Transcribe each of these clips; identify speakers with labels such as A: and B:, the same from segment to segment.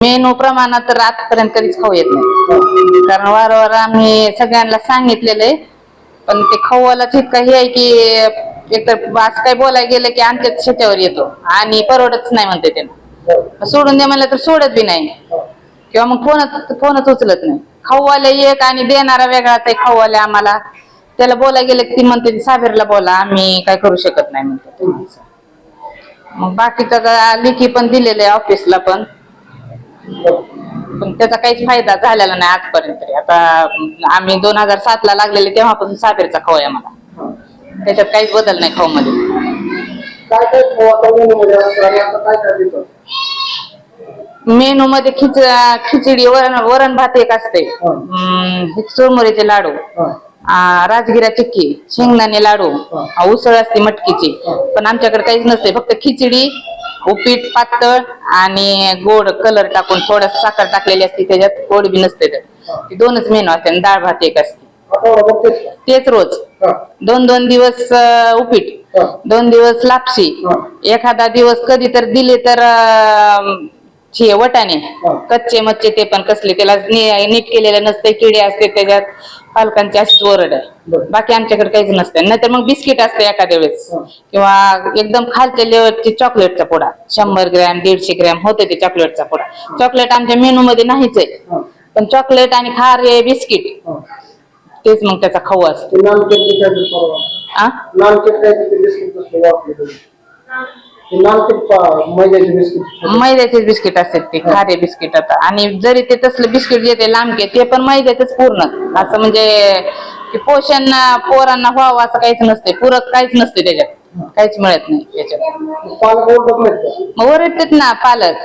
A: Menu प्रमाणात तर आतापर्यंत कधीच खाऊ येत नाही, कारण वारंवार आम्ही सगळ्यांना सांगितलेलं आहे, पण ते खाऊवालाच इतका हे आहे की एकतर असं काही बोलायला गेलं की आमच्याच शेतावर येतो आणि परवडतच नाही म्हणते त्यांना. सोडून दे म्हणलं तर सोडत बी नाही, किंवा मग फोनच उचलत नाही. खाऊवाले एक आणि देणारा वेगळाच आहे. खाऊवाले आम्हाला त्याला बोलायला गेलं की ती म्हणते साबीरला बोला, आम्ही काय करू शकत नाही म्हणते. मग बाकीचं लेखी पण दिलेलं आहे ऑफिसला पण त्याचा काहीच फायदा झालेला नाही आजपर्यंत तरी. आता आम्ही 2007 ला लागलेले तेव्हापासून साबीरचा खाऊ आहे आम्हाला, त्याच्यात काहीच बदल नाही खाऊ मध्ये. मेनू मध्ये खिचडी, वरण भात एक असते, चुरमुऱ्याचे लाडू, राजगिरा चिक्की, शेंगदाणे लाडू, उसळ असते मटकीची. पण आमच्याकडे काहीच नसते, फक्त खिचडी, उपीट पातळ आणि गोड कलर टाकून थोडस साखर टाकलेली असते त्याच्यात, गोड बी नसते. ते दोनच मेनू असते. डाळ भात एक असते, तेच रोज. 2-2 दिवस उपीट, 2 दिवस लापशी, एखादा दिवस कधी तर दिले तर वटाणे कच्चे मच्छे, ते पण कसले त्याला नीट केलेले नसते, किडे असते त्याच्यात, पालकांची अशीच ओरड आहे. बाकी आमच्याकडे काहीच नसते. नाहीतर मग बिस्किट असते एखाद्या वेळेस, किंवा एकदम खालच्या लेवलची चॉकलेटचा पुडा 100 ग्रॅम 150 ग्रॅम होते ते चॉकलेटचा पुडा. चॉकलेट आमच्या मेनू मध्ये नाहीच आहे, पण चॉकलेट आणि खारे बिस्किट तेच मग त्याचा खाऊ असतो. मैद्याचे बिस्किट असतात ते खारे बिस्किट. आता आणि जरी ते तसलं बिस्किट येते लांबके, ते पण मैद्याचंच पूर्ण. असं म्हणजे की पोषण पोरांना व्हावं असं काहीच नसते, पूरक काहीच नसते त्याच्यात, काहीच मिळत नाही त्याच्यात. मग ओरडतात ना पालक,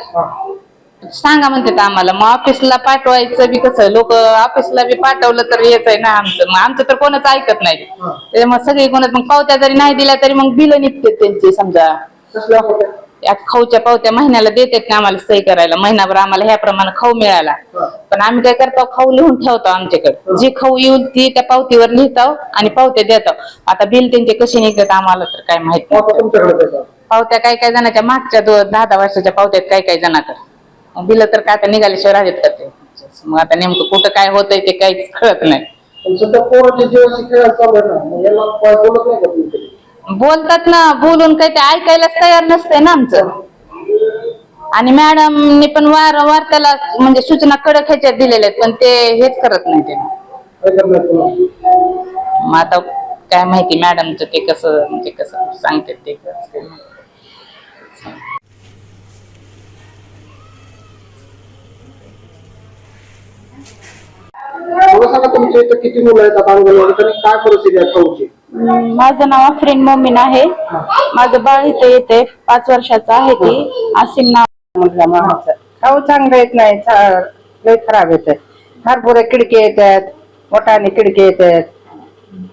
A: सांगा म्हणतात आम्हाला. मग ऑफिसला पाठवायचं बी कसं, लोक ऑफिसला बी पाठवलं तर येत आहे ना आमचं. मग आमचं तर कोणाच ऐकत नाही, त्याच्यामुळे सगळी कोणाच. मग पावत्या जरी नाही दिल्या तरी मग बिलं निघतात त्यांची. समजा खाऊच्या पावत्या महिन्याला देतात ना आम्हाला सही करायला, महिनाभर आम्हाला ह्याप्रमाणे खाऊ मिळाला. पण आम्ही काय करतो, खाऊ लिहून ठेवतो आमच्याकडे. जे खाऊ येईल ती त्या पावतीवर लिहितो आणि पावत्या देतो. आता बिल त्यांचे कसे निघतात आम्हाला तर काय माहित नाही. पावत्या काही काही जणांच्या मागच्या 10-10 वर्षाच्या पावत्यात काही काही जणांकडे. बिलं तर काय आता निघाल्याशिवाय राहत करते. मग आता नेमकं कुठं काय होतंय ते काहीच कळत नाही. बोलतात ना, बोलून काही ते ऐकायलाच तयार नसतंय ना आमचं. आणि मॅडमनी पण वारंवार त्याला म्हणजे सूचना कडक ह्याच्यात दिलेल्या आहेत, पण ते हेच करत नाही ते. मग आता काय माहिती मॅडमचं ते कसं, म्हणजे कसं सांगते ते.
B: तुमच्या इथं किती मुलं आहेत अंगणवाडीत आणि काय परिस्थिती आहे खाऊची?
C: माझं नाव आफरीन मोमीन आहे. माझं बाळ इथे येते, 5 वर्षाचा आहे. ती आसिम नाव मुलगा माझा. खाऊ चांगलं येत नाही, लय खराब येत. हरभरे किडके येतात, वटाणे किडके येतात,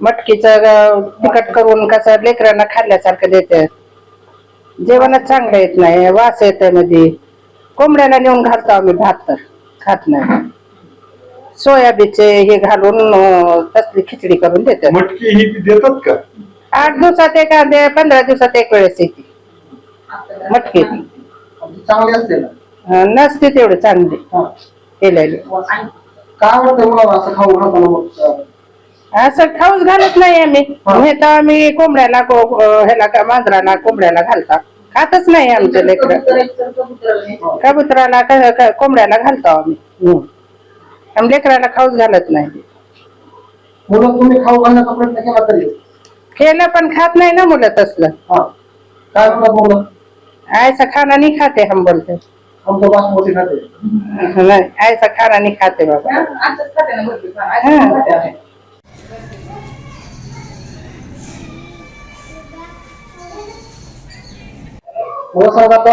C: मटकीचं तिखट करून कसं लेकरांना खाल्ल्यासारखं देतात. जेवणच चांगलं येत नाही, वास येत मध्ये. कोंबड्याला नेऊन घालतो आम्ही भात तर खात नाही. सोयाबीनचे हे घालून तसली खिचडी करून देतात.
B: मटकी ही देतात का?
C: 8 दिवसात एक, 15 दिवसात एक वेळेस येते मटकी.
B: चांगली असते ना?
C: नसते तेवढे चांगली केलेले.
B: काय वाटतं मुलाला असं खाऊ घालताना?
C: असं खाऊच घालत नाही आम्ही. हे तर आम्ही कोंबड्याला, ह्याला मांजराला कोंबड्याला घालता, खातच नाही आमचं लेकर. कबुतराला कोंबड्याला घालतो आम्ही, लेकराला खाऊच घालत नाही.
B: मुलं तुम्ही खाऊ घालण्याचा प्रयत्न केला तरी?
C: केलं पण खात नाही ना मुलं तसलं.
B: काय म्हणतात मुलं?
C: ऐसा खाना नहीं खाते हम बोलते.
B: हम तो बासमती खाते.
C: नहीं, ऐसा खाना नहीं खाते बाबा.
B: मला सांगा आता